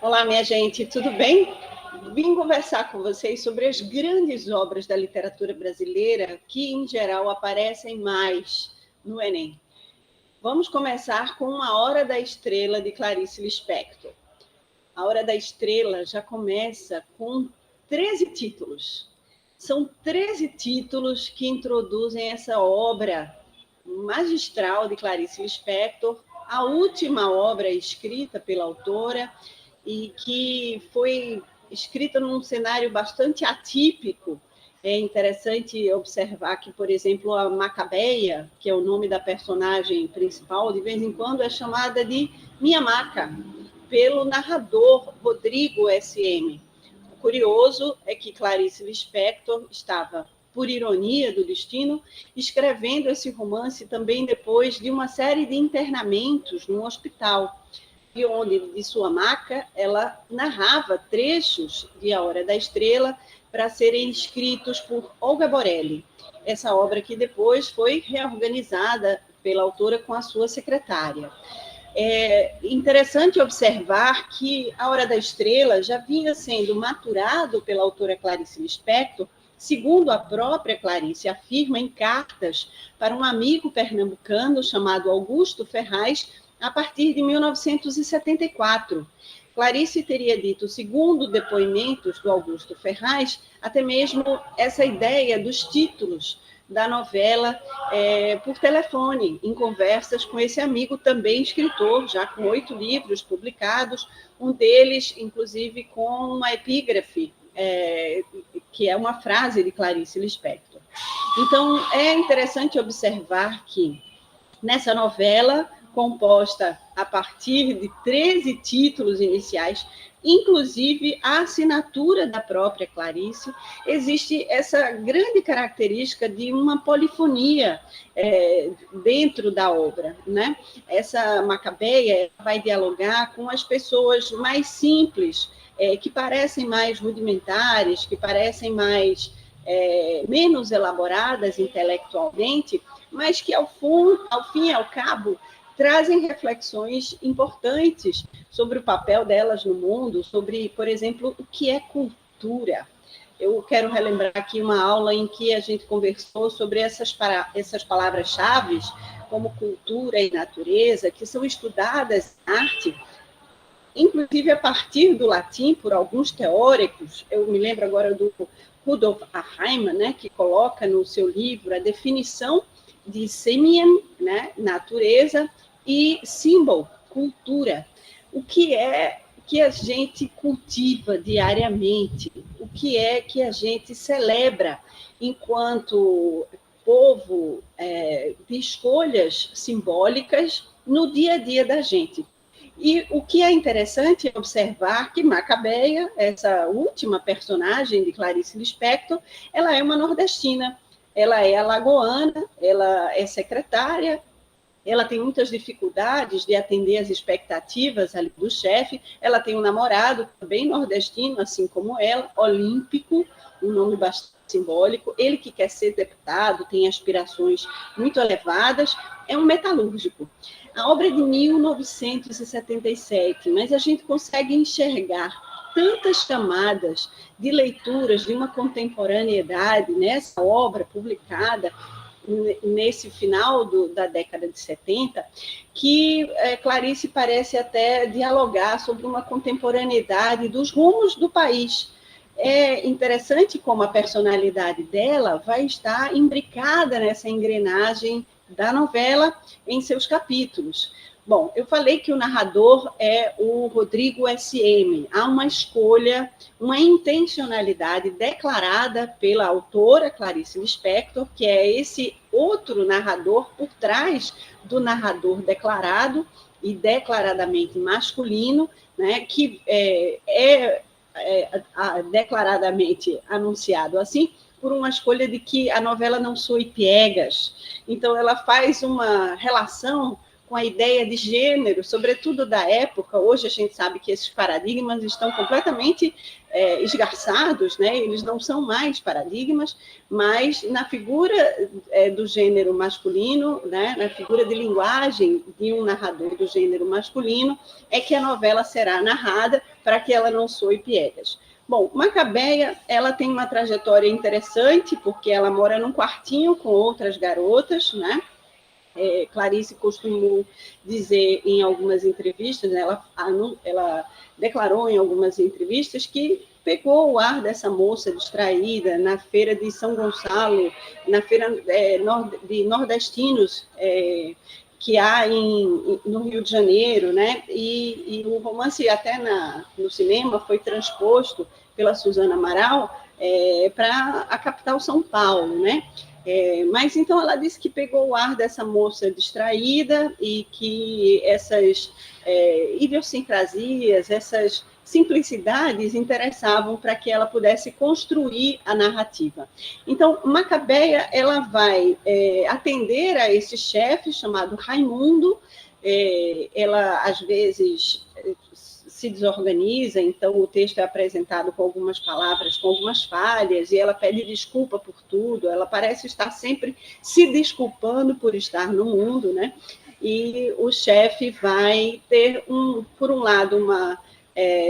Olá, minha gente, tudo bem? Vim conversar com vocês sobre as grandes obras da literatura brasileira que, em geral, aparecem mais no Enem. Vamos começar com Uma Hora da Estrela, de Clarice Lispector. A Hora da Estrela já começa com 13 títulos. São 13 títulos que introduzem essa obra magistral de Clarice Lispector, a última obra escrita pela autora, e que foi escrita num cenário bastante atípico. É interessante observar que, por exemplo, a Macabeia, que é o nome da personagem principal, de vez em quando é chamada de Minha Maca, pelo narrador Rodrigo S.M. O curioso é que Clarice Lispector estava, por ironia do destino, escrevendo esse romance também depois de uma série de internamentos num hospital, e onde, de sua maca, ela narrava trechos de A Hora da Estrela para serem escritos por Olga Borelli. Essa obra que depois foi reorganizada pela autora com a sua secretária. É interessante observar que A Hora da Estrela já vinha sendo maturado pela autora Clarice Lispector, segundo a própria Clarice afirma em cartas para um amigo pernambucano chamado Augusto Ferraz, a partir de 1974. Clarice teria dito, segundo depoimentos do Augusto Ferraz, até mesmo essa ideia dos títulos da novela por telefone, em conversas com esse amigo, também escritor, já com 8 livros publicados, um deles, inclusive, com uma epígrafe, que é uma frase de Clarice Lispector. Então, é interessante observar que, nessa novela, composta a partir de 13 títulos iniciais, inclusive a assinatura da própria Clarice, existe essa grande característica de uma polifonia dentro da obra, né? Essa Macabeia vai dialogar com as pessoas mais simples, que parecem mais rudimentares, que parecem mais menos elaboradas intelectualmente, mas que, ao fim e ao cabo, trazem reflexões importantes sobre o papel delas no mundo, sobre, por exemplo, o que é cultura. Eu quero relembrar aqui uma aula em que a gente conversou sobre essas palavras-chave, como cultura e natureza, que são estudadas em arte, inclusive a partir do latim, por alguns teóricos. Eu me lembro agora do Rudolf Aheimer, né, que coloca no seu livro a definição de semien, né, natureza, e symbol, cultura. O que é que a gente cultiva diariamente? O que é que a gente celebra enquanto povo de escolhas simbólicas no dia a dia da gente? E o que é interessante é observar que Macabeia, essa última personagem de Clarice Lispector, ela é uma nordestina, ela é alagoana, ela é secretária, ela tem muitas dificuldades de atender às expectativas ali do chefe, ela tem um namorado também nordestino, assim como ela, olímpico, um nome bastante simbólico, ele que quer ser deputado, tem aspirações muito elevadas, é um metalúrgico. A obra é de 1977, mas a gente consegue enxergar tantas camadas de leituras de uma contemporaneidade nessa obra publicada nesse final da década de 70, que Clarice parece até dialogar sobre uma contemporaneidade dos rumos do país. É interessante como a personalidade dela vai estar imbricada nessa engrenagem da novela em seus capítulos. Bom, eu falei que o narrador é o Rodrigo S.M. Há uma escolha, uma intencionalidade declarada pela autora Clarice Lispector, que é esse outro narrador por trás do narrador declarado e declaradamente masculino, né, que é declaradamente anunciado assim, por uma escolha de que a novela não soe piegas. Então, ela faz uma relação com a ideia de gênero, sobretudo da época. Hoje a gente sabe que esses paradigmas estão completamente esgarçados, né? Eles não são mais paradigmas, mas na figura do gênero masculino, né? Na figura de linguagem de um narrador do gênero masculino, é que a novela será narrada para que ela não soe piegas. Bom, Macabeia, ela tem uma trajetória interessante, porque ela mora num quartinho com outras garotas, né? Clarice costumou dizer em algumas entrevistas, né, ela declarou em algumas entrevistas que pegou o ar dessa moça distraída na feira de São Gonçalo, na feira de nordestinos que há no Rio de Janeiro, né? E o romance até no cinema foi transposto pela Suzana Amaral para a capital São Paulo, né? Mas então ela disse que pegou o ar dessa moça distraída e que essas idiosincrasias, essas simplicidades interessavam para que ela pudesse construir a narrativa. Então, Macabeia, ela vai atender a esse chefe chamado Raimundo. Ela, às vezes, se desorganiza, então o texto é apresentado com algumas palavras, com algumas falhas, e ela pede desculpa por tudo, ela parece estar sempre se desculpando por estar no mundo, né? E o chefe vai ter, por um lado, uma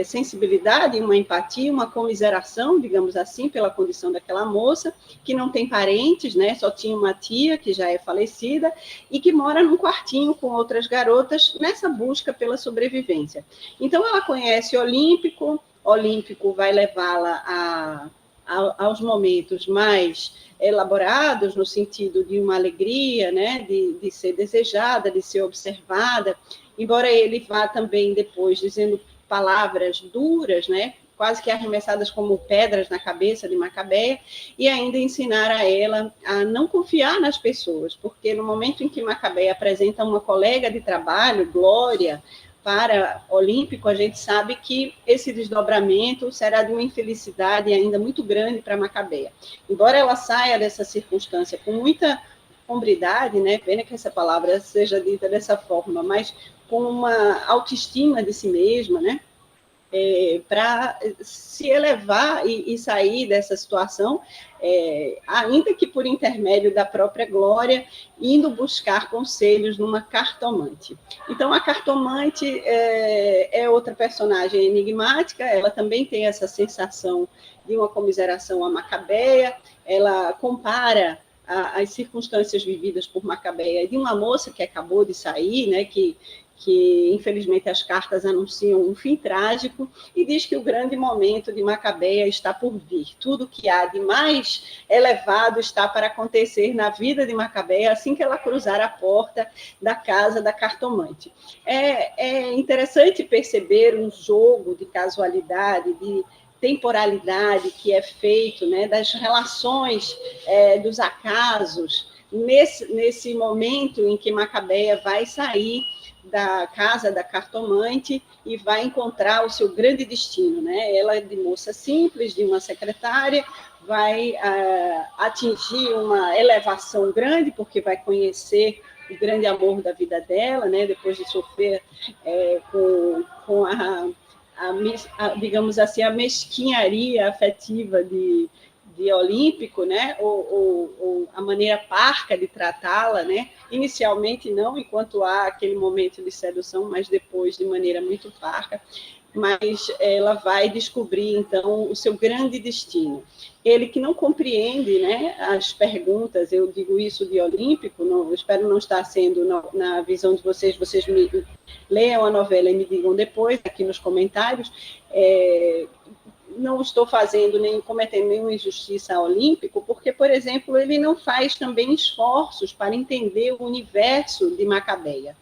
sensibilidade, uma empatia, uma comiseração, digamos assim, pela condição daquela moça, que não tem parentes, né? Só tinha uma tia, que já é falecida, e que mora num quartinho com outras garotas, nessa busca pela sobrevivência. Então, ela conhece Olímpico, Olímpico vai levá-la aos momentos mais elaborados, no sentido de uma alegria, né? de ser desejada, de ser observada, embora ele vá também depois dizendo palavras duras, né, quase que arremessadas como pedras na cabeça de Macabeia, e ainda ensinar a ela a não confiar nas pessoas, porque no momento em que Macabeia apresenta uma colega de trabalho, Glória, para Olímpico, a gente sabe que esse desdobramento será de uma infelicidade ainda muito grande para Macabeia. Embora ela saia dessa circunstância com muita hombridade, né, pena que essa palavra seja dita dessa forma, mas com uma autoestima de si mesma, né? Para se elevar e sair dessa situação, ainda que por intermédio da própria Glória, indo buscar conselhos numa cartomante. Então, a cartomante é outra personagem enigmática, ela também tem essa sensação de uma comiseração a Macabeia, ela compara as circunstâncias vividas por Macabeia de uma moça que acabou de sair, né, que infelizmente as cartas anunciam um fim trágico, e diz que o grande momento de Macabeia está por vir. Tudo que há de mais elevado está para acontecer na vida de Macabeia assim que ela cruzar a porta da casa da cartomante. É interessante perceber um jogo de casualidade, de temporalidade que é feito, né, das relações, dos acasos, nesse momento em que Macabeia vai sair da casa da cartomante e vai encontrar o seu grande destino, né? Ela é de moça simples, de uma secretária, vai atingir uma elevação grande, porque vai conhecer o grande amor da vida dela, né? Depois de sofrer com digamos assim, a mesquinharia afetiva de Olímpico, né? ou a maneira parca de tratá-la, né? Inicialmente não, enquanto há aquele momento de sedução, mas depois de maneira muito parca. Mas ela vai descobrir, então, o seu grande destino. Ele que não compreende, né, as perguntas, eu digo isso de Olímpico, não, espero não estar sendo na visão de vocês me leiam a novela e me digam depois, aqui nos comentários, não estou cometendo nenhuma injustiça ao Olímpico, porque, por exemplo, ele não faz também esforços para entender o universo de Macabeia,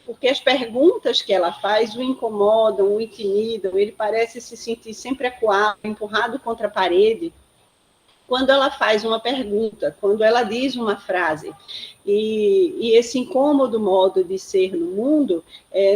porque as perguntas que ela faz o incomodam, o intimidam, ele parece se sentir sempre acuado, empurrado contra a parede, quando ela faz uma pergunta, quando ela diz uma frase. E esse incômodo modo de ser no mundo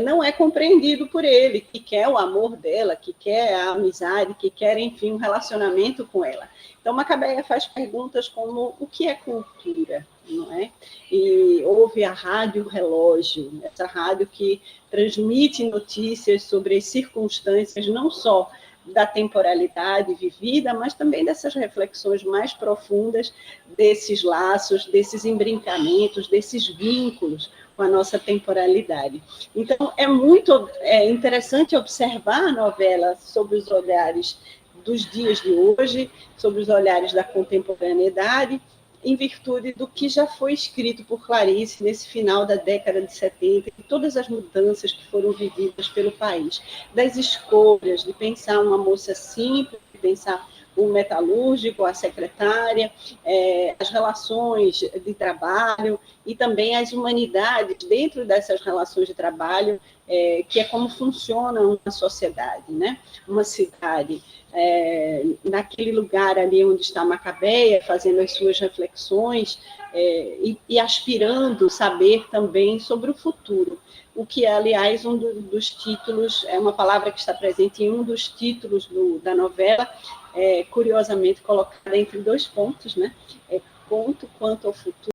não é compreendido por ele, que quer o amor dela, que quer a amizade, que quer, enfim, um relacionamento com ela. Então, Macabeia faz perguntas como: o que é cultura? não é? E houve a Rádio Relógio, essa rádio que transmite notícias sobre as circunstâncias, não só da temporalidade vivida, mas também dessas reflexões mais profundas, desses laços, desses embrincamentos, desses vínculos com a nossa temporalidade. Então, é muito interessante observar a novela sobre os olhares dos dias de hoje, sobre os olhares da contemporaneidade, em virtude do que já foi escrito por Clarice nesse final da década de 70, e todas as mudanças que foram vividas pelo país, das escolhas de pensar uma moça simples, de pensar o metalúrgico, a secretária, as relações de trabalho e também as humanidades dentro dessas relações de trabalho, que é como funciona uma sociedade, né? Uma cidade. Naquele lugar ali onde está Macabeia, fazendo as suas reflexões e aspirando saber também sobre o futuro, o que é, aliás, um dos títulos, é uma palavra que está presente em um dos títulos da novela, curiosamente colocada entre dois pontos, né? Ponto quanto ao futuro.